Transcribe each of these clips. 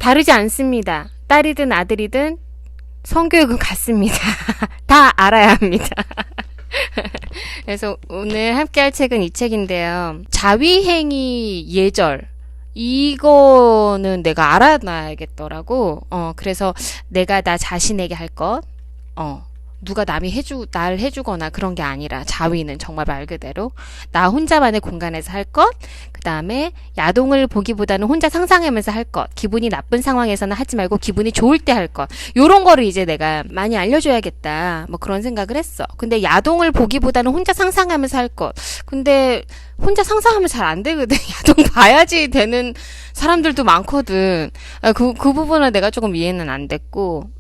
다르지 않습니다. 딸이든 아들이든 성교육은 같습니다. 다 알아야 합니다. 그래서 오늘 함께 할 책은 이 책인데요. 자위행위 예절. 이거는 내가 알아놔야겠더라고. 그래서 내가 나 자신에게 할 것, 누가 날 해주거나 그런 게 아니라 자위는 정말 말 그대로 나 혼자만의 공간에서 할 것, 그 다음에 야동을 보기보다는 혼자 상상하면서 할 것, 기분이 나쁜 상황에서는 하지 말고 기분이 좋을 때 할 것, 요런 거를 이제 내가 많이 알려줘야겠다, 뭐 그런 생각을 했어. 근데 야동을 보기보다는 혼자 상상하면서 할 것, 근데 혼자 상상하면 잘 안 되거든. 야동 봐야지 되는 사람들도 많거든. 그 부분은 내가 조금 이해는 안 됐고,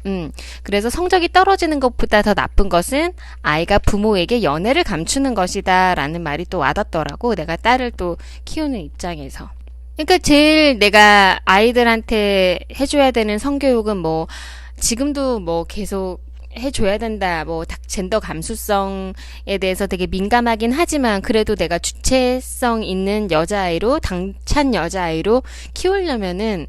그래서 성적이 떨어지는 것보다 더 나쁜 것은 아이가 부모에게 연애를 감추는 것이다 라는 말이 또 와닿더라고. 내가 딸을 또 키우는 입장에서. 그러니까 제일 내가 아이들한테 해줘야 되는 성교육은 뭐 지금도 뭐 계속 해줘야 된다. 뭐 젠더 감수성에 대해서 되게 민감하긴 하지만 그래도 내가 주체성 있는 여자아이로 당찬 여자아이로 키우려면은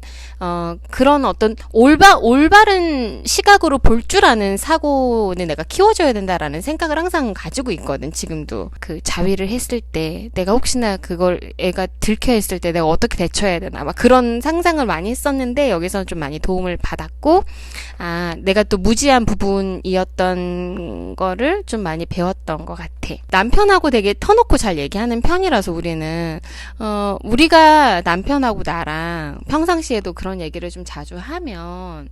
그런 어떤 올바른 시각으로 볼 줄 아는 사고는 내가 키워줘야 된다라는 생각을 항상 가지고 있거든. 지금도 그 자위를 했을 때 내가 혹시나 그걸 애가 들켜 했을 때 내가 어떻게 대처해야 되나 막 그런 상상을 많이 했었는데 여기서 좀 많이 도움을 받았고 내가 또 무지한 부분이었던 거를 좀 많이 배웠던 것 같아. 남편하고 되게 터놓고 잘 얘기하는 편이라서 우리가 남편하고 나랑 평상시에도 그런 얘기를 좀 자주 하면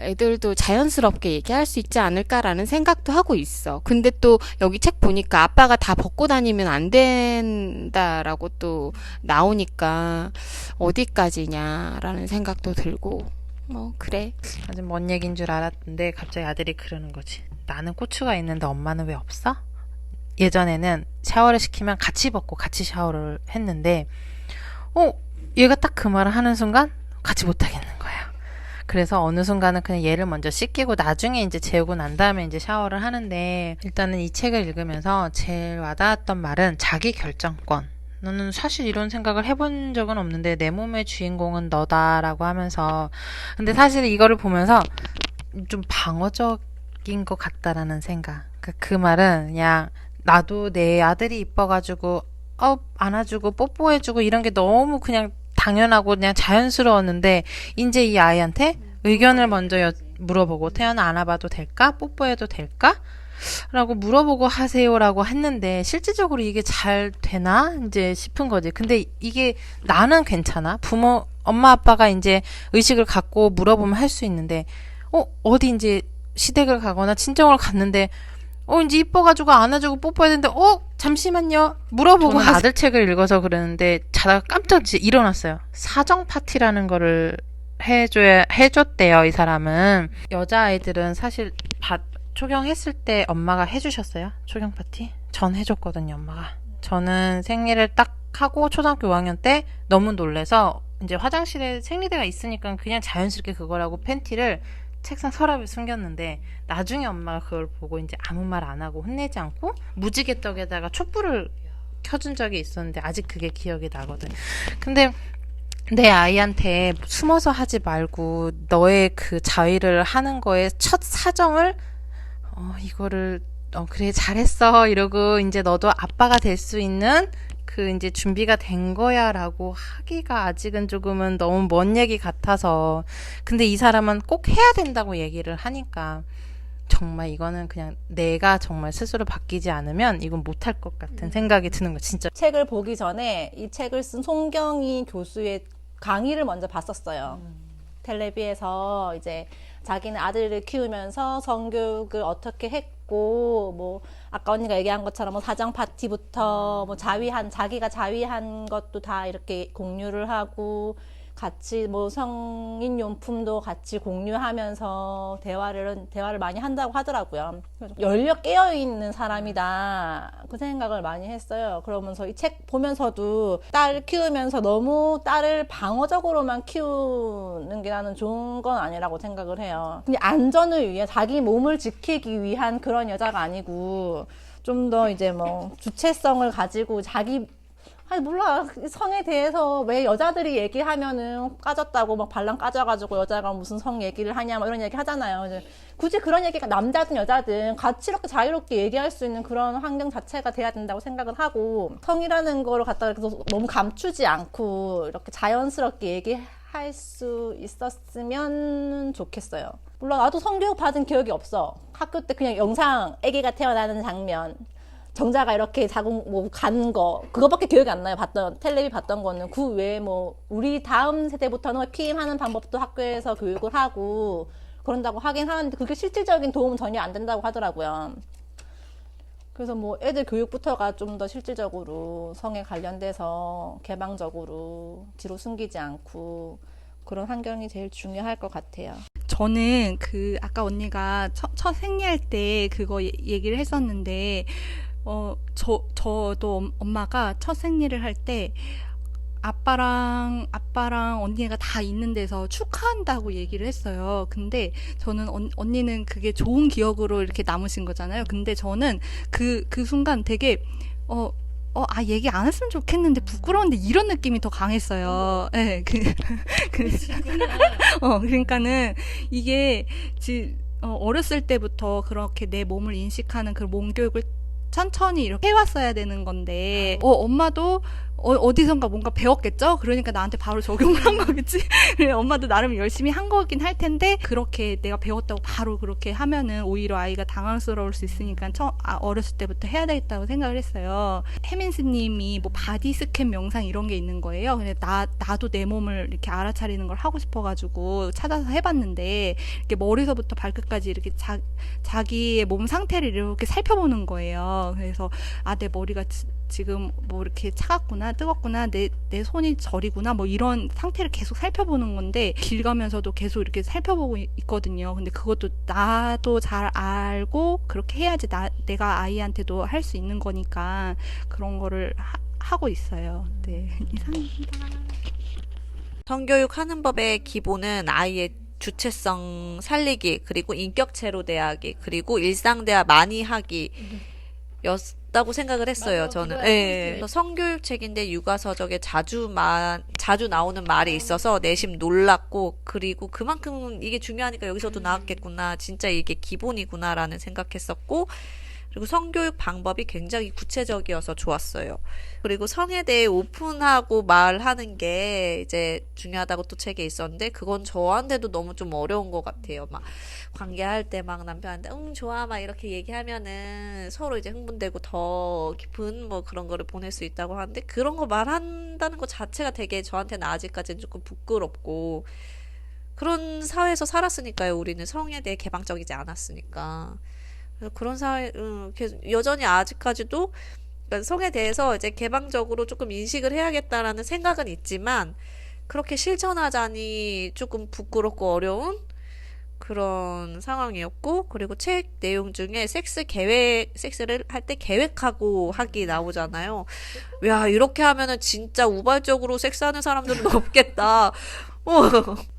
애들도 자연스럽게 얘기할 수 있지 않을까라는 생각도 하고 있어. 근데 또 여기 책 보니까 아빠가 다 벗고 다니면 안 된다라고 또 나오니까 어디까지냐라는 생각도 들고 그래. 아주 먼 얘기인 줄 알았는데 갑자기 아들이 그러는 거지. 나는 고추가 있는데 엄마는 왜 없어? 예전에는 샤워를 시키면 같이 벗고 같이 샤워를 했는데 얘가 딱 그 말을 하는 순간 같이 못 하겠는 거야. 그래서 어느 순간은 그냥 얘를 먼저 씻기고 나중에 이제 재우고 난 다음에 이제 샤워를 하는데 일단은 이 책을 읽으면서 제일 와닿았던 말은 자기 결정권. 나는 사실 이런 생각을 해본 적은 없는데 내 몸의 주인공은 너다라고 하면서 근데 사실 이거를 보면서 좀 방어적인 것 같다라는 생각. 그 말은 그냥 나도 내 아들이 이뻐가지고 안아주고 뽀뽀해주고 이런 게 너무 그냥 당연하고 그냥 자연스러웠는데 이제 이 아이한테 의견을 먼저 물어보고 태연아 안아봐도 될까? 뽀뽀해도 될까? 라고 물어보고 하세요라고 했는데 실질적으로 이게 잘 되나? 이제 싶은 거지. 근데 이게 나는 괜찮아. 엄마 아빠가 이제 의식을 갖고 물어보면 할 수 있는데 어디 이제 시댁을 가거나 친정을 갔는데 이제 이뻐가지고 안아주고 뽀뽀해야 되는데 잠시만요 물어보고 아들 책을 읽어서 그러는데 자다가 깜짝 일어났어요. 사정 파티라는 거를 해줬대요. 이 사람은 여자아이들은 사실 초경했을 때 엄마가 해주셨어요? 초경 파티? 전 해줬거든요. 엄마가. 저는 생리를 딱 하고 초등학교 5학년 때 너무 놀래서 이제 화장실에 생리대가 있으니까 그냥 자연스럽게 그거라고 팬티를 책상 서랍에 숨겼는데 나중에 엄마가 그걸 보고 이제 아무 말 안 하고 혼내지 않고 무지개떡에다가 촛불을 켜준 적이 있었는데 아직 그게 기억이 나거든. 근데 내 아이한테 숨어서 하지 말고 너의 그 자위를 하는 거에 첫 사정을 이거를 그래 잘했어 이러고 이제 너도 아빠가 될 수 있는 그 이제 준비가 된 거야 라고 하기가 아직은 조금은 너무 먼 얘기 같아서 근데 이 사람은 꼭 해야 된다고 얘기를 하니까 정말 이거는 그냥 내가 정말 스스로 바뀌지 않으면 이건 못할 것 같은 생각이 드는 거 진짜. 책을 보기 전에 이 책을 쓴 송경희 교수의 강의를 먼저 봤었어요. 텔레비에서 이제 자기는 아들을 키우면서 성교육을 어떻게 했고 뭐 아까 언니가 얘기한 것처럼 뭐 사장 파티부터 뭐 자기가 자위한 것도 다 이렇게 공유를 하고 같이 뭐 성인용품도 같이 공유하면서 대화를 많이 한다고 하더라고요. 열려 깨어있는 사람이다 그 생각을 많이 했어요. 그러면서 이 책 보면서도 딸 키우면서 너무 딸을 방어적으로만 키우는 게 나는 좋은 건 아니라고 생각을 해요. 근데 안전을 위해 자기 몸을 지키기 위한 그런 여자가 아니고 좀 더 이제 뭐 주체성을 가지고 자기 아니 몰라 성에 대해서 왜 여자들이 얘기하면은 까졌다고 막 발랑 까져가지고 여자가 무슨 성 얘기를 하냐 막 이런 얘기 하잖아요. 이제 굳이 그런 얘기가 남자든 여자든 같이 이렇게 자유롭게 얘기할 수 있는 그런 환경 자체가 돼야 된다고 생각을 하고 성이라는 거를 갖다가 너무 감추지 않고 이렇게 자연스럽게 얘기할 수 있었으면 좋겠어요. 물론 나도 성교육 받은 기억이 없어. 학교 때 그냥 영상 아기가 태어나는 장면 정자가 이렇게 자궁 뭐 간 거 그거밖에 기억이 안 나요. 텔레비 봤던 거는 그 외에 뭐 우리 다음 세대부터는 피임하는 방법도 학교에서 교육을 하고 그런다고 하긴 하는데 그게 실질적인 도움은 전혀 안 된다고 하더라고요. 그래서 뭐 애들 교육부터가 좀 더 실질적으로 성에 관련돼서 개방적으로 뒤로 숨기지 않고 그런 환경이 제일 중요할 것 같아요. 저는 아까 언니가 첫 생리할 때 그거 얘기를 했었는데, 저도 엄마가 첫 생리를 할 때 아빠랑 언니가 다 있는 데서 축하한다고 얘기를 했어요. 근데 저는 언니는 그게 좋은 기억으로 이렇게 남으신 거잖아요. 근데 저는 그 순간 되게, 얘기 안 했으면 좋겠는데 부끄러운데 이런 느낌이 더 강했어요. 네, 그러니까는 이게 어렸을 때부터 그렇게 내 몸을 인식하는 그 몸 교육을 천천히 이렇게 해왔어야 되는 건데, 엄마도 어디선가 뭔가 배웠겠죠? 그러니까 나한테 바로 적용을 한 거겠지? 그래, 엄마도 나름 열심히 한 거긴 할 텐데, 그렇게 내가 배웠다고 바로 그렇게 하면은 오히려 아이가 당황스러울 수 있으니까 어렸을 때부터 해야 되겠다고 생각을 했어요. 해민스님이 뭐 바디 스캔 명상 이런 게 있는 거예요. 근데 나도 내 몸을 이렇게 알아차리는 걸 하고 싶어가지고 찾아서 해봤는데, 이렇게 머리서부터 발끝까지 이렇게 자기의 몸 상태를 이렇게 살펴보는 거예요. 그래서, 내 머리가 지금 뭐 이렇게 차갑구나, 뜨겁구나, 내 손이 저리구나, 뭐 이런 상태를 계속 살펴보는 건데, 길 가면서도 계속 이렇게 살펴보고 있거든요. 근데 그것도 나도 잘 알고 그렇게 해야지 내가 아이한테도 할 수 있는 거니까 그런 거를 하고 있어요. 네. 이상입니다. 성교육 하는 법의 기본은 아이의 주체성 살리기, 그리고 인격체로 대하기, 그리고 일상 대화 많이 하기 였다고 생각을 했어요. 맞아요. 저는. 그거야, 예. 그래서 성교육책인데 육아서적에 자주 나오는 말이 있어서 내심 놀랐고, 그리고 그만큼 이게 중요하니까 여기서도 나왔겠구나, 진짜 이게 기본이구나라는 생각했었고, 그리고 성교육 방법이 굉장히 구체적이어서 좋았어요. 그리고 성에 대해 오픈하고 말하는 게 이제 중요하다고 또 책에 있었는데, 그건 저한테도 너무 좀 어려운 것 같아요. 막 관계할 때 막 남편한테 좋아 막 이렇게 얘기하면은 서로 이제 흥분되고 더 깊은 뭐 그런 거를 보낼 수 있다고 하는데, 그런 거 말한다는 것 자체가 되게 저한테는 아직까지는 조금 부끄럽고, 그런 사회에서 살았으니까요. 우리는 성에 대해 개방적이지 않았으니까. 그런 사회, 여전히 아직까지도 그러니까 성에 대해서 이제 개방적으로 조금 인식을 해야겠다라는 생각은 있지만, 그렇게 실천하자니 조금 부끄럽고 어려운 그런 상황이었고, 그리고 책 내용 중에 섹스를 할 때 계획하고 하기 나오잖아요. 야, 이렇게 하면은 진짜 우발적으로 섹스하는 사람들은 없겠다.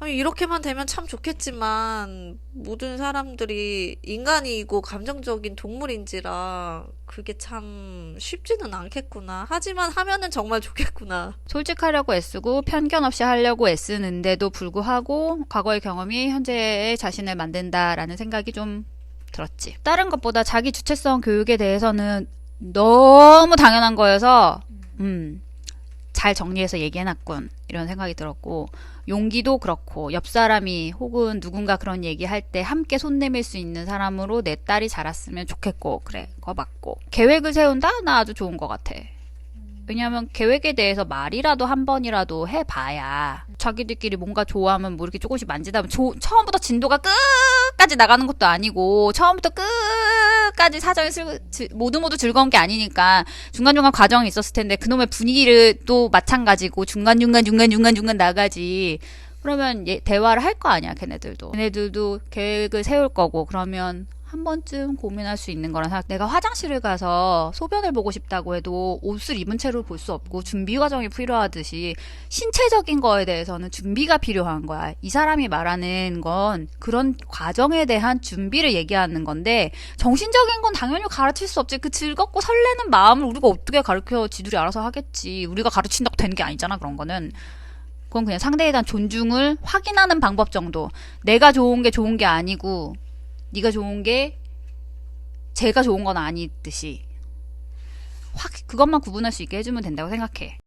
아니, 이렇게만 되면 참 좋겠지만, 모든 사람들이 인간이고 감정적인 동물인지라 그게 참 쉽지는 않겠구나. 하지만 하면은 정말 좋겠구나. 솔직하려고 애쓰고 편견 없이 하려고 애쓰는데도 불구하고 과거의 경험이 현재의 자신을 만든다라는 생각이 좀 들었지. 다른 것보다 자기 주체성 교육에 대해서는 너무 당연한 거여서 잘 정리해서 얘기해놨군 이런 생각이 들었고, 용기도 그렇고 옆 사람이 혹은 누군가 그런 얘기할 때 함께 손 내밀 수 있는 사람으로 내 딸이 자랐으면 좋겠고, 그래 그거 맞고, 계획을 세운다? 나 아주 좋은 것 같아. 왜냐하면 계획에 대해서 말이라도 한 번이라도 해봐야 자기들끼리 뭔가 좋아하면 뭐 이렇게 조금씩 만지다 보면 처음부터 진도가 끝까지 나가는 것도 아니고 처음부터 끝까지 사정이 모두 즐거운 게 아니니까 중간중간 과정이 있었을 텐데, 그놈의 분위기를 또 마찬가지고 중간중간 나가지. 그러면 대화를 할 거 아니야. 걔네들도 계획을 세울 거고, 그러면 한 번쯤 고민할 수 있는 거란 생각. 내가 화장실을 가서 소변을 보고 싶다고 해도 옷을 입은 채로 볼 수 없고 준비 과정이 필요하듯이 신체적인 거에 대해서는 준비가 필요한 거야. 이 사람이 말하는 건 그런 과정에 대한 준비를 얘기하는 건데 정신적인 건 당연히 가르칠 수 없지. 그 즐겁고 설레는 마음을 우리가 어떻게 가르쳐 지들이 알아서 하겠지. 우리가 가르친다고 되는 게 아니잖아. 그런 거는. 그건 그냥 상대에 대한 존중을 확인하는 방법 정도. 내가 좋은 게 아니고 네가 좋은 게 제가 좋은 건 아니듯이 확 그것만 구분할 수 있게 해주면 된다고 생각해.